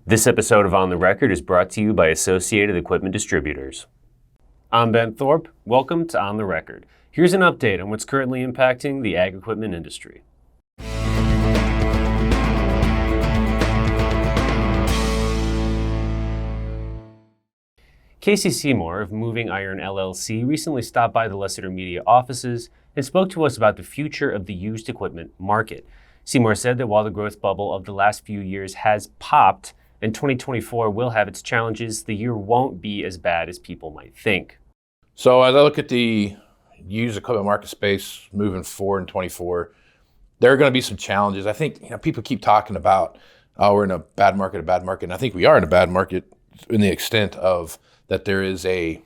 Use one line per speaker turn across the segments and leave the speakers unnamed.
This episode of On the Record is brought to you by Associated Equipment Distributors. I'm Ben Thorpe. Welcome to On the Record. Here's an update on what's currently impacting the ag equipment industry. Casey Seymour of Moving Iron LLC recently stopped by the Lessiter Media offices and spoke to us about the future of the used equipment market. Seymour said that while the growth bubble of the last few years has popped and 2024 will have its challenges, the year won't be as bad as people might think.
So as I look at the used equipment market space moving forward in 24, there are going to be some challenges. I think people keep talking about, oh, we're in a bad market, and I think we are in a bad market in the extent of that there is the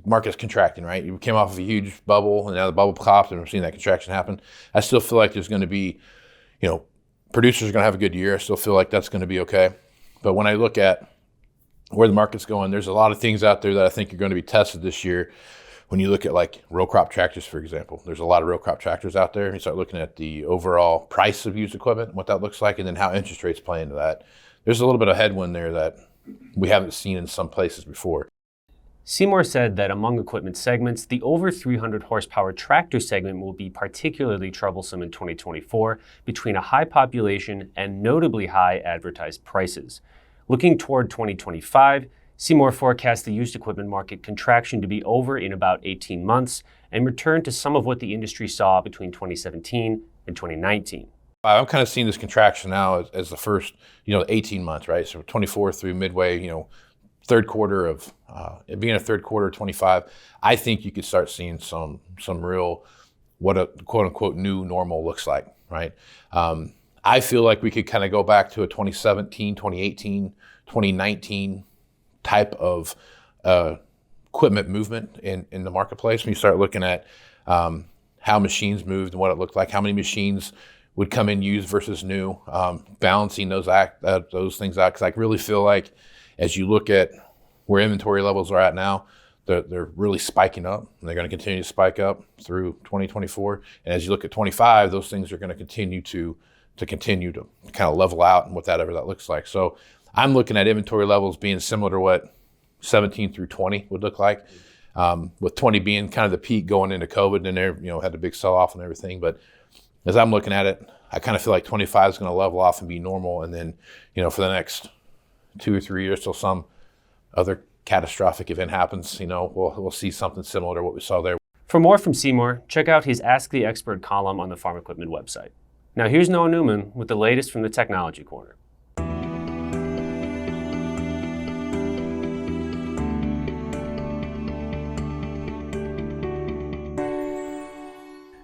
market's contracting, right? You came off of a huge bubble, and now the bubble popped, and we're seeing that contraction happen. I still feel like there's going to be, producers are going to have a good year. I still feel like that's going to be okay. But when I look at where the market's going, there's a lot of things out there that I think are going to be tested this year. When you look at like row crop tractors, for example, there's a lot of row crop tractors out there. You start looking at the overall price of used equipment, what that looks like, and then how interest rates play into that. There's a little bit of headwind there that we haven't seen in some places before.
Seymour said that among equipment segments, the over 300 horsepower tractor segment will be particularly troublesome in 2024 between a high population and notably high advertised prices. Looking toward 2025, Seymour forecasts the used equipment market contraction to be over in about 18 months and return to some of what the industry saw between 2017 and 2019.
I'm kind of seeing this contraction now as the first, 18 months, right? So 24 through midway, third quarter of, it being a third quarter of 25, I think you could start seeing some real, what a quote unquote new normal looks like, right? I feel like we could kind of go back to a 2017, 2018, 2019 type of equipment movement in the marketplace. When you start looking at how machines moved and what it looked like, how many machines would come in used versus new, balancing those things out. Because I really feel like as you look at where inventory levels are at now, they're really spiking up, and they're going to continue to spike up through 2024. And as you look at 25, those things are going to continue to kind of level out and whatever that looks like. So I'm looking at inventory levels being similar to what 17 through 20 would look like, with 20 being kind of the peak going into COVID, and they had the big sell-off and everything. But as I'm looking at it, I kind of feel like 25 is going to level off and be normal. And then, for the next 2 or 3 years till some other catastrophic event happens, we'll see something similar to what we saw there.
For more from Seymour, check out his Ask the Expert column on the Farm Equipment website. Now here's Noah Newman with the latest from the Technology Corner.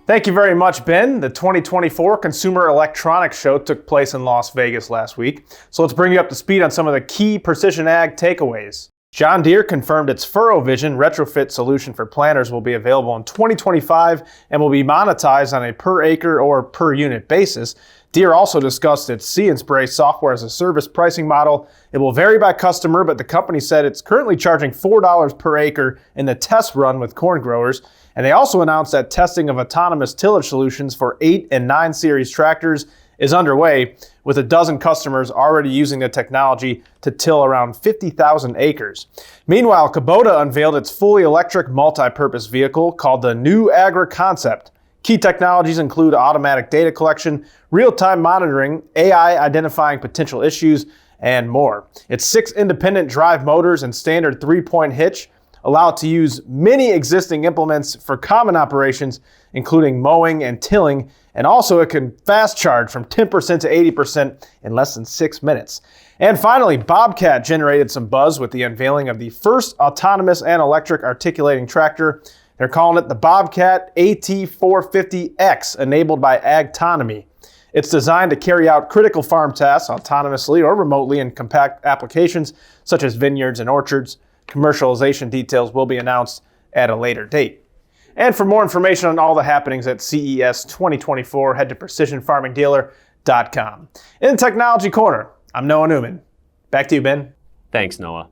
Thank you very much, Ben. The 2024 Consumer Electronics Show took place in Las Vegas last week. So let's bring you up to speed on some of the key precision ag takeaways. John Deere confirmed its Furrow Vision retrofit solution for planters will be available in 2025 and will be monetized on a per acre or per unit basis. Deere also discussed its See & Spray software as a service pricing model. It will vary by customer, but the company said it's currently charging $4 per acre in the test run with corn growers. And they also announced that testing of autonomous tillage solutions for 8 and 9 series tractors is underway, with a dozen customers already using the technology to till around 50,000 acres. Meanwhile, Kubota unveiled its fully electric multi-purpose vehicle called the New Agra Concept. Key technologies include automatic data collection, real-time monitoring, AI identifying potential issues, and more. Its 6 independent drive motors and standard 3-point hitch allow it to use many existing implements for common operations, including mowing and tilling, and also it can fast charge from 10% to 80% in less than 6 minutes. And finally, Bobcat generated some buzz with the unveiling of the first autonomous and electric articulating tractor. They're calling it the Bobcat AT450X, enabled by Agtonomy. It's designed to carry out critical farm tasks autonomously or remotely in compact applications such as vineyards and orchards. Commercialization details will be announced at a later date. And for more information on all the happenings at CES 2024, head to precisionfarmingdealer.com. In Technology Corner, I'm Noah Newman. Back to you, Ben.
Thanks, Noah.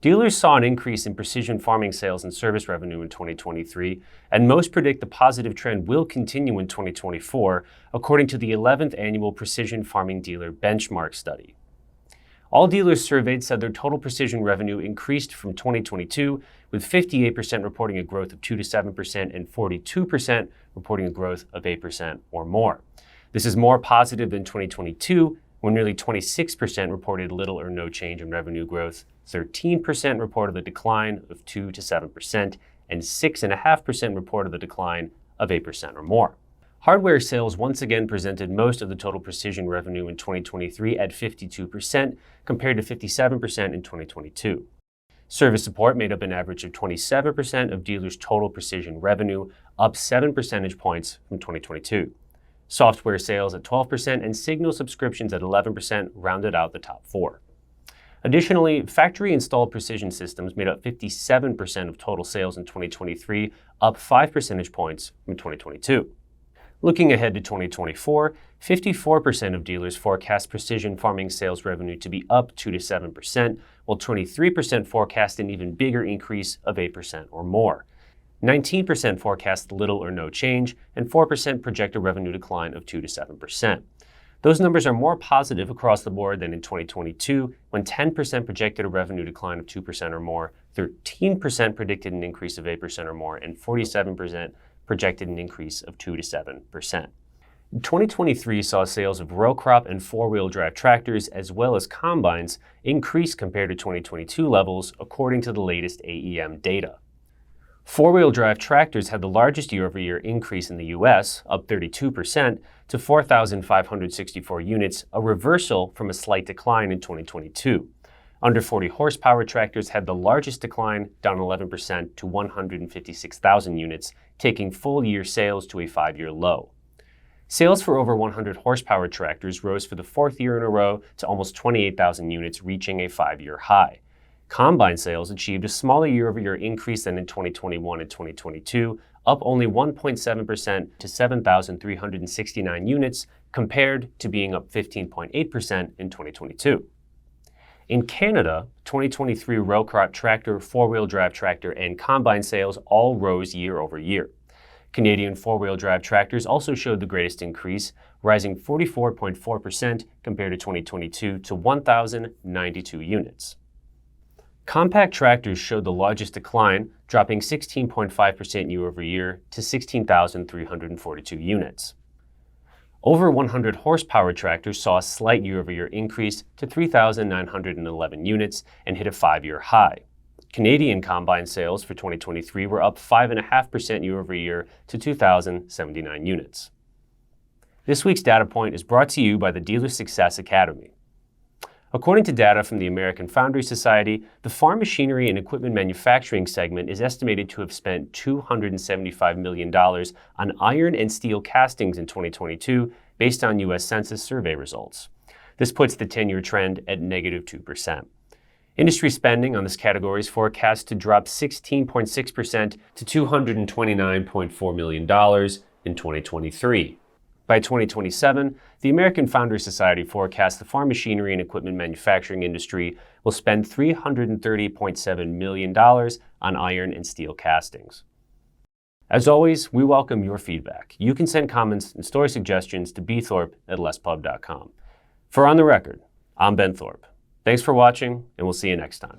Dealers saw an increase in precision farming sales and service revenue in 2023, and most predict the positive trend will continue in 2024, according to the 11th Annual Precision Farming Dealer Benchmark Study. All dealers surveyed said their total precision revenue increased from 2022, with 58% reporting a growth of 2 to 7% and 42% reporting a growth of 8% or more. This is more positive than 2022, when nearly 26% reported little or no change in revenue growth, 13% reported a decline of 2 to 7%, and 6.5% reported a decline of 8% or more. Hardware sales once again presented most of the total precision revenue in 2023 at 52%, compared to 57% in 2022. Service support made up an average of 27% of dealers' total precision revenue, up 7 percentage points from 2022. Software sales at 12% and signal subscriptions at 11% rounded out the top four. Additionally, factory-installed precision systems made up 57% of total sales in 2023, up 5 percentage points from 2022. Looking ahead to 2024, 54% of dealers forecast precision farming sales revenue to be up 2 to 7%, while 23% forecast an even bigger increase of 8% or more. 19% forecast little or no change, and 4% project a revenue decline of 2 to 7%. Those numbers are more positive across the board than in 2022, when 10% projected a revenue decline of 2% or more, 13% predicted an increase of 8% or more, and 47% projected an increase of 2 to 7%. 2023 saw sales of row crop and four-wheel drive tractors as well as combines increase compared to 2022 levels, according to the latest AEM data. Four-wheel drive tractors had the largest year-over-year increase in the U.S., up 32% to 4,564 units, a reversal from a slight decline in 2022. Under 40 horsepower tractors had the largest decline, down 11% to 156,000 units, taking full-year sales to a 5-year low. Sales for over 100 horsepower tractors rose for the 4th year in a row to almost 28,000 units, reaching a 5-year high. Combine sales achieved a smaller year-over-year increase than in 2021 and 2022, up only 1.7% to 7,369 units, compared to being up 15.8% in 2022. In Canada, 2023 row crop tractor, four-wheel drive tractor, and combine sales all rose year over year. Canadian four-wheel drive tractors also showed the greatest increase, rising 44.4% compared to 2022 to 1,092 units. Compact tractors showed the largest decline, dropping 16.5% year over year to 16,342 units. Over 100 horsepower tractors saw a slight year-over-year increase to 3,911 units and hit a 5-year high. Canadian combine sales for 2023 were up 5.5% year-over-year to 2,079 units. This week's data point is brought to you by the Dealer Success Academy. According to data from the American Foundry Society, the farm machinery and equipment manufacturing segment is estimated to have spent $275 million on iron and steel castings in 2022, based on U.S. Census survey results. This puts the 10-year trend at negative 2%. Industry spending on this category is forecast to drop 16.6% to $229.4 million in 2023. By 2027, the American Foundry Society forecasts the farm machinery and equipment manufacturing industry will spend $330.7 million on iron and steel castings. As always, we welcome your feedback. You can send comments and story suggestions to bthorpe@lespub.com. For On the Record, I'm Ben Thorpe. Thanks for watching, and we'll see you next time.